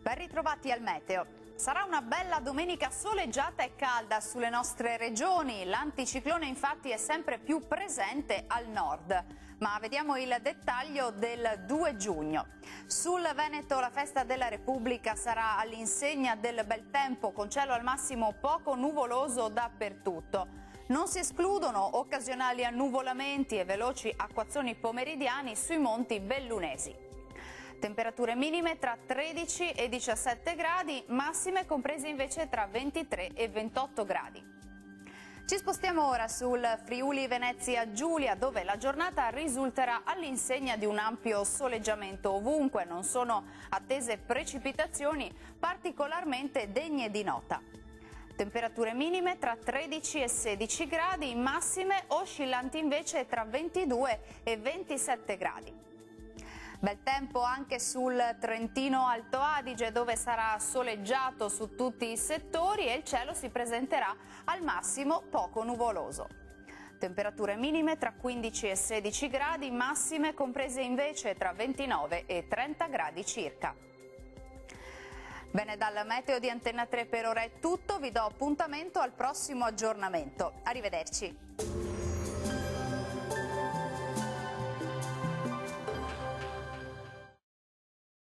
Ben ritrovati al meteo. Sarà una bella domenica soleggiata e calda sulle nostre regioni. L'anticiclone infatti è sempre più presente al nord. Ma vediamo il dettaglio del 2 giugno. Sul Veneto la festa della Repubblica sarà all'insegna del bel tempo, con cielo al massimo poco nuvoloso dappertutto. Non si escludono occasionali annuvolamenti e veloci acquazzoni pomeridiani sui monti bellunesi. Temperature minime tra 13 e 17 gradi, massime comprese invece tra 23 e 28 gradi. Ci spostiamo ora sul Friuli Venezia Giulia, dove la giornata risulterà all'insegna di un ampio soleggiamento ovunque. Non sono attese precipitazioni particolarmente degne di nota. Temperature minime tra 13 e 16 gradi, massime oscillanti invece tra 22 e 27 gradi. Bel tempo anche sul Trentino Alto Adige, dove sarà soleggiato su tutti i settori e il cielo si presenterà al massimo poco nuvoloso. Temperature minime tra 15 e 16 gradi, massime comprese invece tra 29 e 30 gradi circa. Bene, dal meteo di Antenna 3 per ora è tutto, vi do appuntamento al prossimo aggiornamento. Arrivederci.